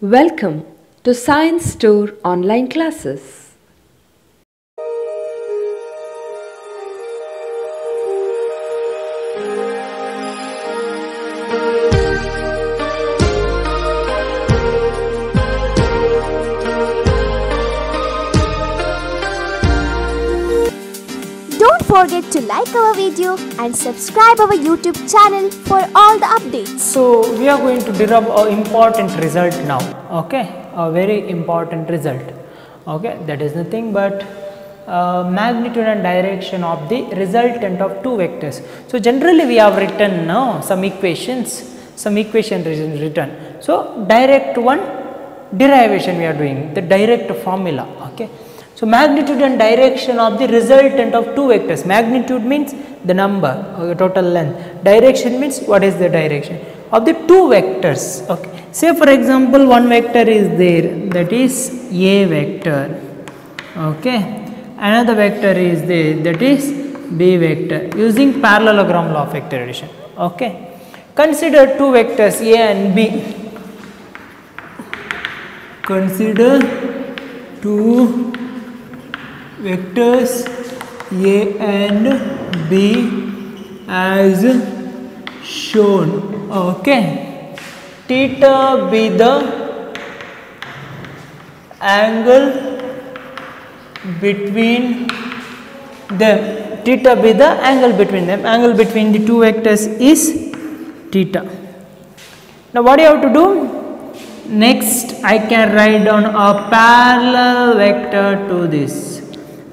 Welcome to Science Store online classes. Don't forget to like our video and subscribe our YouTube channel for all the updates. So we are going to derive an important result now, okay, a very important result, okay, that is nothing but magnitude and direction of the resultant of two vectors. So generally we have written some equation written. So direct one derivation we are doing, the direct formula, okay. So magnitude and direction of the resultant of two vectors. Magnitude means the number, total length. Direction means what is the direction of the two vectors. Okay. Say for example, one vector is there, that is A vector. Okay. Another vector is there, that is B vector. Using parallelogram law of vector addition. Okay. Consider two vectors A and B. Consider two vectors A and B as shown. Okay. Theta be the angle between them. Theta be the angle between them. Angle between the two vectors is theta. Now what do you have to do? Next I can write down a parallel vector to this.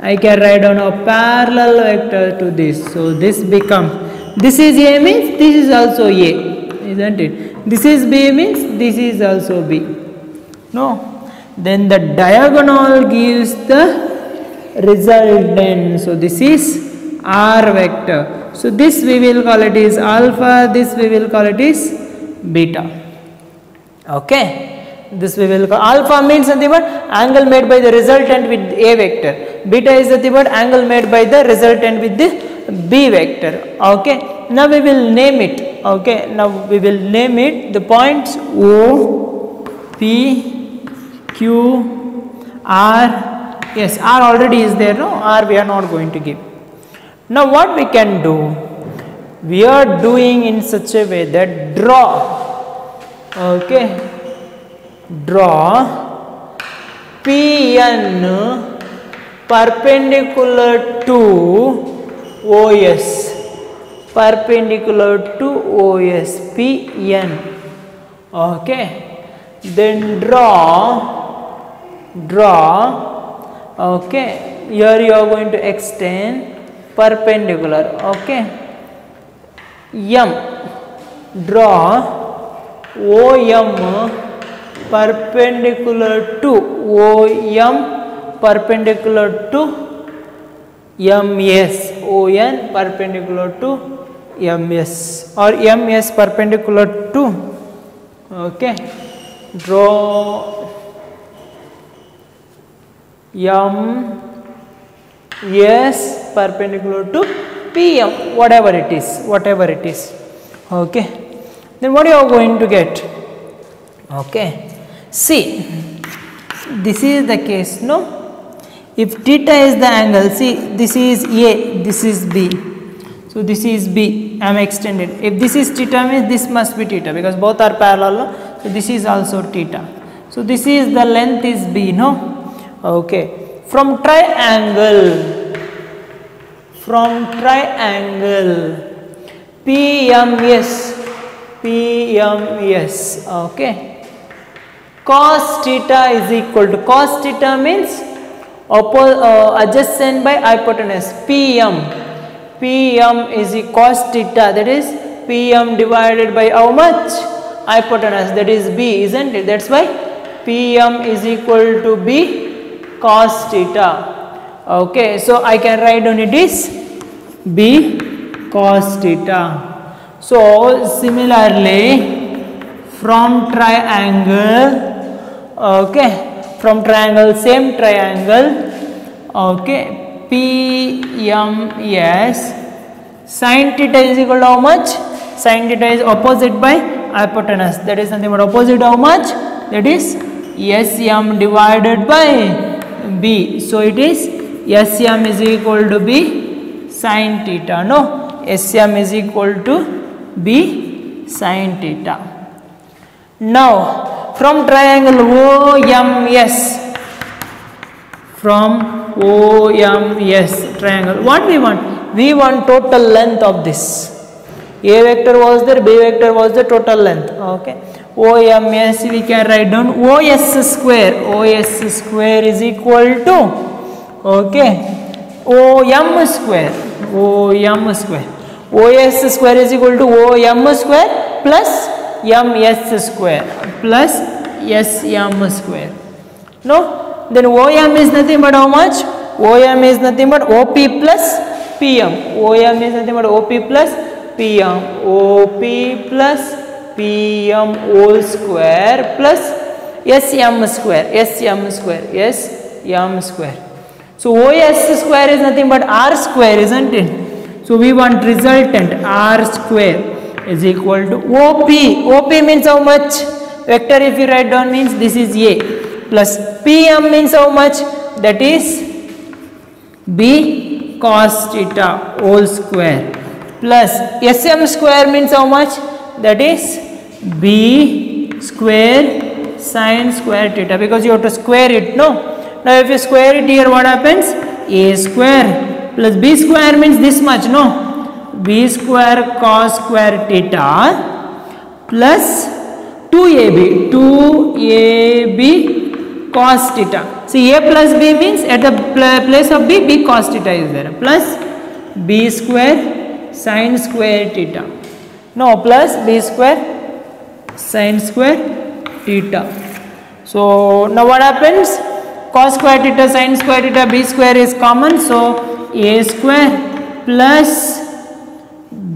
I can write down a parallel vector to this. So this becomes, this is A means this is also A, isn't it? This is B means this is also B. No. Then the diagonal gives the resultant. So this is R vector. So this we will call it is alpha, this we will call it is beta. Okay. This we will call alpha means nothing but angle made by the resultant with A vector. Beta is nothing but angle made by the resultant with the B vector. Okay. Now we will name it. Okay. Now we will name it the points O, P, Q, R. Yes, R already is there. No, R we are not going to give. Now what we can do? We are doing in such a way that draw. Okay. Draw PN perpendicular to OS, perpendicular to OS, PN. Okay. Then draw, okay, here you are going to extend perpendicular, okay, M, draw OM perpendicular to OM perpendicular to MS, ON perpendicular to MS or MS perpendicular to, okay, draw MS perpendicular to PM, whatever it is, okay. Then what you are going to get? Okay. See, this is the case, no? If theta is the angle, see, this is A, this is B. So this is B, I am extended. If this is theta means this must be theta because both are parallel. No? So this is also theta. So this is the length is B, no? Okay. From triangle, PMS, okay. Cos theta is equal to, cos theta means adjacent by hypotenuse, PM is cos theta, that is PM divided by how much? Hypotenuse, that is B, isn't it? That's why PM is equal to B cos theta. Okay, so I can write down it is B cos theta. So similarly from triangle, okay, from triangle, same triangle, okay, PMS, sin theta is equal to how much? Sin theta is opposite by hypotenuse, that is nothing but opposite how much? That is Sm divided by B. So it is Sm is equal to B sin theta. No, Sm is equal to B sin theta. Now from triangle OMS, from OMS triangle, what we want? We want total length of this. A vector was there, B vector was the total length. Okay. OMS we can write down OS square. OS square is equal to, okay, OM square. OM square. OS square is equal to OM square plus MS square plus SM square. No? Then OM is nothing but how much? OM is nothing but OP plus PM. OM is nothing but OP plus PM. OP plus PM whole square plus SM square. SM square. SM square. So OS square is nothing but R square, isn't it? So we want resultant R square is equal to OP. OP means how much? Vector if you write down means this is A, plus PM means how much? That is B cos theta whole square, plus SM square means how much? That is B square sin square theta, because you have to square it. No, now if you square it here, what happens? A square plus B square means this much. No, B square cos square theta plus 2AB cos theta. See, A plus B means at the place of B, B cos theta is there, plus B square sin square theta. No, plus B square sin square theta. So now what happens? Cos square theta sin square theta, B square is common, so A square plus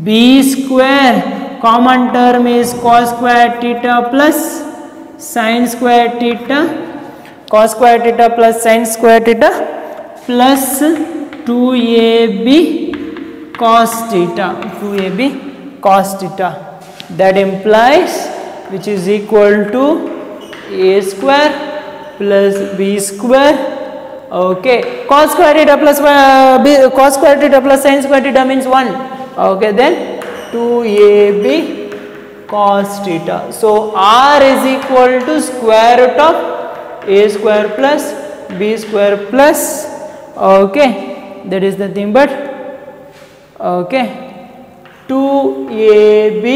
B square, common term is cos square theta plus sin square theta, cos square theta plus sin square theta plus 2AB cos theta, 2AB cos theta. That implies, which is equal to A square plus B square. Okay, cos square theta plus cos square theta plus sin square theta means 1. Okay, then 2AB cos theta. So R is equal to square root of A square plus B square plus, okay, that is nothing but, okay, 2AB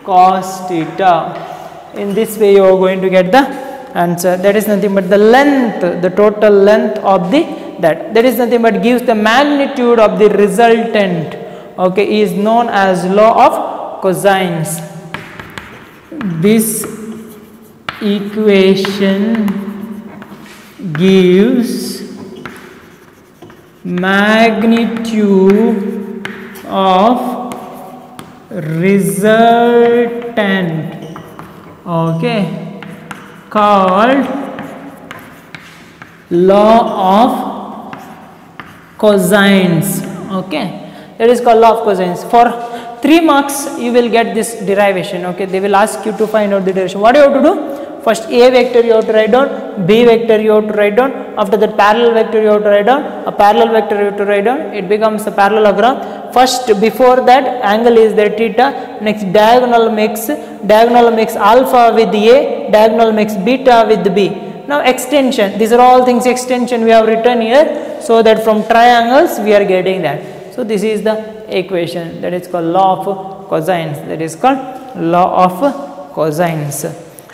cos theta. In this way you are going to get the answer. That is nothing but the length, the total length of the that is nothing but gives the magnitude of the resultant. Okay, is known as law of cosines. This equation gives magnitude of resultant, okay, called law of cosines. Okay, that is called law of cosines. For 3 marks you will get this derivation. Okay, they will ask you to find out the derivation. What do you have to do? First A vector you have to write down, B vector you have to write down, after that parallel vector you have to write down, a parallel vector you have to write down, it becomes a parallelogram. First, before that angle is there theta, next diagonal mix alpha with A, diagonal mix beta with B. Now extension, these are all things extension we have written here, so that from triangles we are getting that. So this is the equation, that is called law of cosines, that is called law of cosines.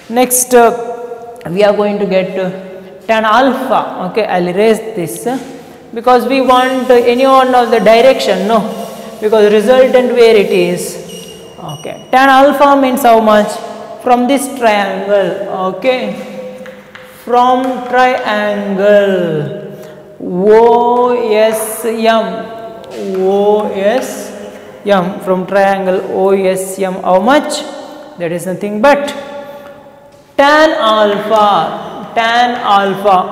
Next we are going to get tan alpha. Okay, I will erase this because we want any one of the direction, no, because resultant where it is. Okay, tan alpha means how much? From this triangle. Okay, from triangle OSM, from triangle OSM, how much? That is nothing but tan alpha,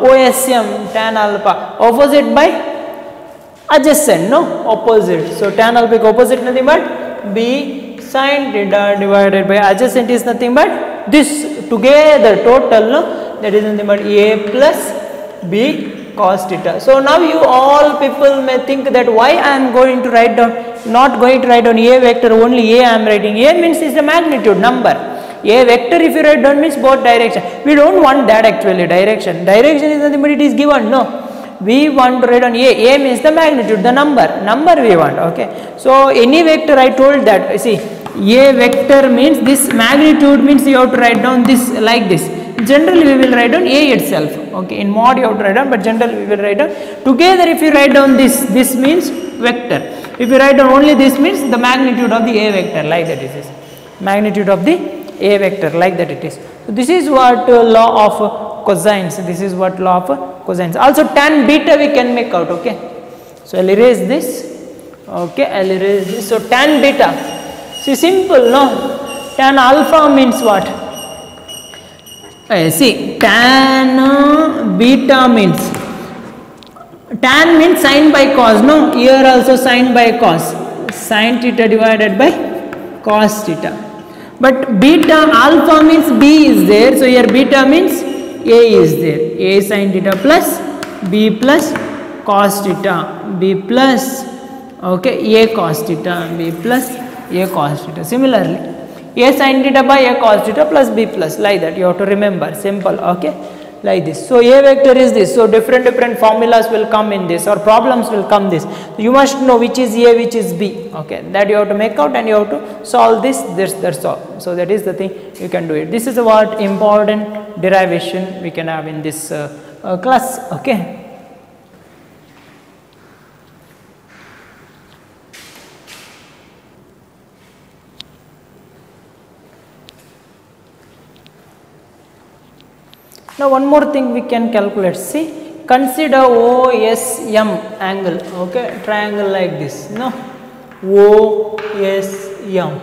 OSM, tan alpha, opposite by adjacent, no, opposite. So tan alpha opposite nothing but B sin theta divided by adjacent is nothing but this together total, no, that is nothing but A plus B cos theta. So now you all people may think that why I am going to write down, not going to write down A vector, only A I am writing. A means is the magnitude number. A vector if you write down means both direction. We don't want that actually, direction. Direction is nothing but it is given, no. We want to write on A. A means the magnitude, the number we want, okay. So any vector I told that, see, A vector means this magnitude means you have to write down this like this. Generally we will write down A itself, okay. In mod you have to write down, but generally we will write down together. If you write down this means vector. If you write down only this means the magnitude of the A vector, like that it is. Magnitude of the A vector, like that it is. So this is what law of cosines. This is what law of cosines. Also tan beta we can make out, okay. So I'll erase this, okay. I'll erase this. So tan beta, see, simple, no. Tan alpha means what? See, tan beta means, tan means sin by cos, no. Here also sin by cos, sin theta divided by cos theta. But beta alpha means B is there, so here beta means A is there. A sin theta plus B plus cos theta, B plus, okay, A cos theta, B plus A cos theta. Similarly, A sin theta by A cos theta plus B plus, like that you have to remember, simple, okay, like this. So A vector is this. So different formulas will come in this, or problems will come this. You must know which is A, which is B, okay. That you have to make out and you have to solve this, that's all. So that is the thing, you can do it. This is what important derivation we can have in this class, okay. Now one more thing we can calculate. See, consider OSM angle, okay, triangle like this, no, OSM,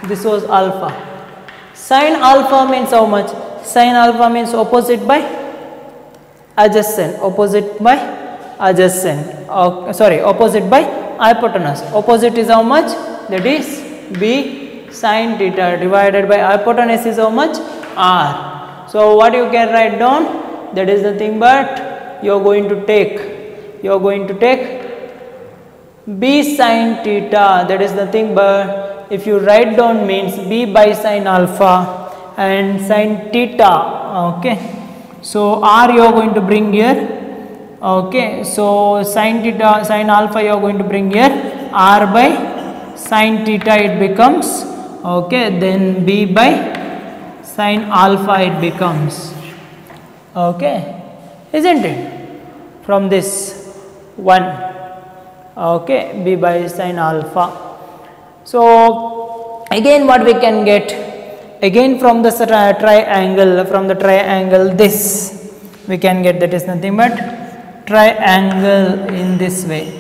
this was alpha. Sin alpha means how much? Sin alpha means opposite by adjacent, opposite by adjacent, sorry, opposite by hypotenuse. Opposite is how much? That is B sin theta divided by hypotenuse is how much? R. So what you can write down? That is nothing but you are going to take B sin theta. That is nothing but, if you write down means B by sin alpha and sin theta, okay. So R you are going to bring here, okay. So sin theta, sin alpha you are going to bring here, R by sin theta it becomes, okay. Then B by sin alpha it becomes, okay, isn't it? From this one, okay, B by sin alpha. So again what we can get, again from the triangle, this we can get, that is nothing but triangle in this way,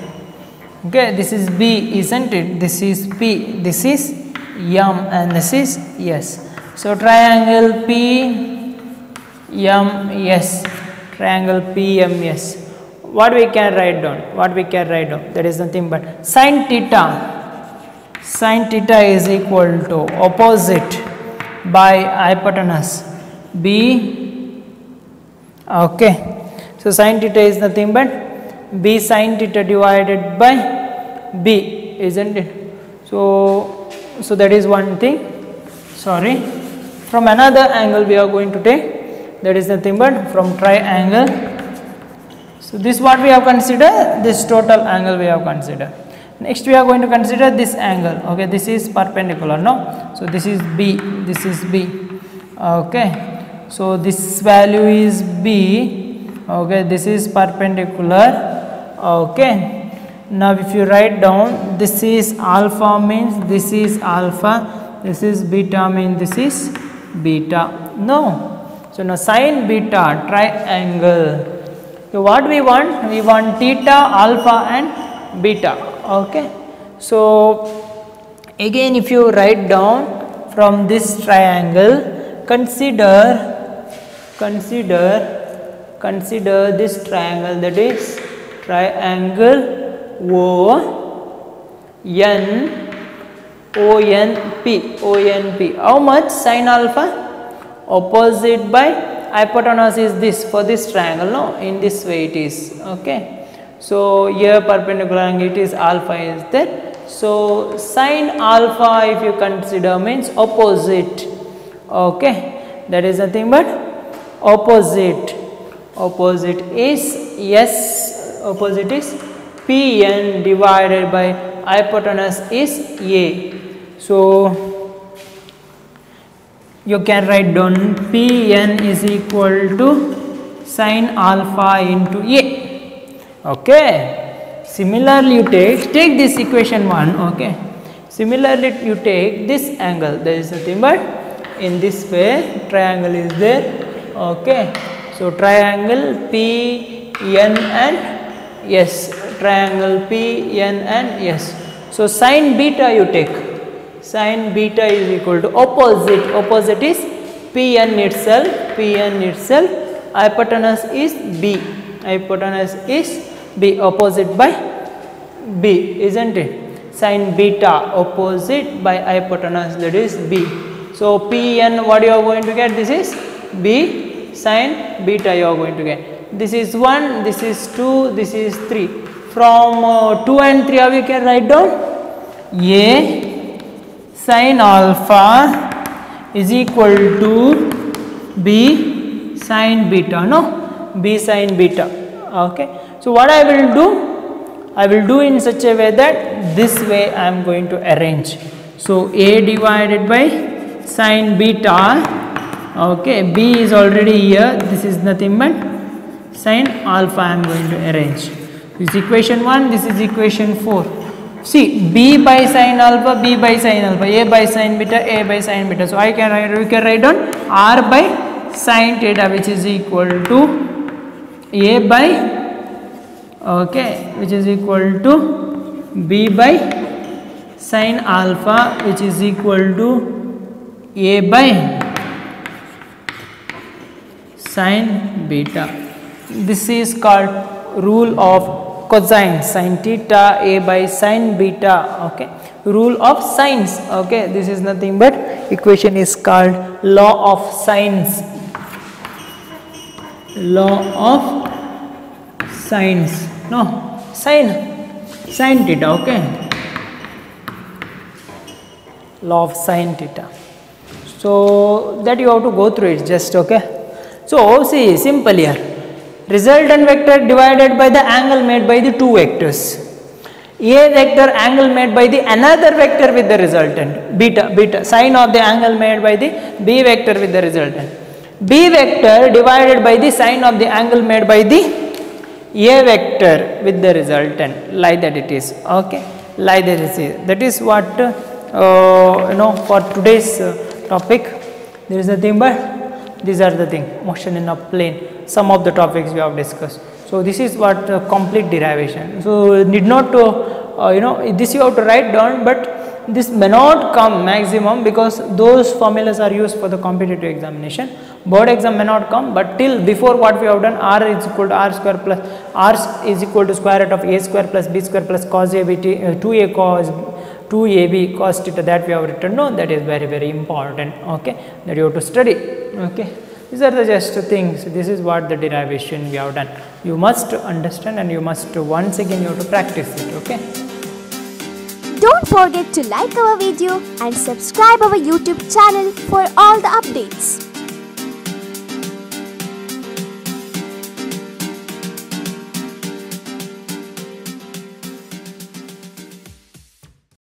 okay. This is B, isn't it? This is P, this is M, and this is S. So triangle PMS, triangle PMS. What we can write down? That is nothing but sin theta. Sin theta is equal to opposite by hypotenuse B, okay. So sin theta is nothing but B sin theta divided by B, isn't it? So that is one thing. Sorry. From another angle we are going to take, that is nothing but from triangle. So this what we have considered, this total angle we have considered. Next we are going to consider this angle, okay. This is perpendicular, no. So this is B, this is B, okay. So this value is B, okay. This is perpendicular, okay. Now if you write down, this is alpha means this is alpha, this is beta means this is beta, no. So now sin beta triangle. So what we want? We want theta, alpha and beta, okay. So again if you write down from this triangle, consider this triangle, that is triangle ONP. How much? Sin alpha opposite by hypotenuse is this for this triangle, no, in this way it is, okay. So here perpendicular angle it is alpha is there. So sine alpha if you consider means opposite, okay, that is nothing but opposite. Opposite is, yes, opposite is Pn divided by hypotenuse is A. So you can write down Pn is equal to sine alpha into A, okay. Similarly you take this equation 1, okay. Similarly you take this angle, there is nothing but in this way triangle is there, okay. So triangle PN and S, triangle PN and S. So sin beta you take, sin beta is equal to opposite, opposite is Pn itself, hypotenuse is B, hypotenuse is B, opposite by B, isn't it? Sin beta opposite by hypotenuse, that is B. So Pn what you are going to get, this is B sin beta you are going to get. This is 1, this is 2, this is 3. From 2 and 3 how you can write down? A sin alpha is equal to B sin beta, no, B sin beta, okay. So what I will do? I will do in such a way that this way I am going to arrange. So A divided by sin beta, okay, B is already here, this is nothing but sin alpha I am going to arrange. This is equation 1, this is equation 4. See, B by sin alpha, B by sin alpha, A by sin beta, A by sin beta. So we can write down R by sin theta, which is equal to A by, okay, which is equal to B by sin alpha, which is equal to A by sin beta. This is called rule of cosine, sin theta A by sin beta, okay, rule of sines, okay. This is nothing but equation is called law of sines, law of sines, no, sin theta, okay, law of sin theta. So that you have to go through it just, okay. So see, simple here, resultant vector divided by the angle made by the two vectors. A vector angle made by the another vector with the resultant, beta sine of the angle made by the B vector with the resultant. B vector divided by the sine of the angle made by the A vector with the resultant, like that it is, okay, like that it is. That is what for today's topic. There is nothing but these are the thing, motion in a plane, some of the topics we have discussed. So this is what complete derivation. So need not to this you have to write down, but this may not come maximum because those formulas are used for the competitive examination. Board exam may not come, but till before what we have done, R is equal to R square plus R is equal to square root of A square plus B square plus cos A B t 2A cos 2AB cos theta, that we have written down. That is very, very important, okay, that you have to study, okay. These are the just things. This is what the derivation we have done. You must understand and you must once again you have to practice it, okay. Don't forget to like our video and subscribe our YouTube channel for all the updates.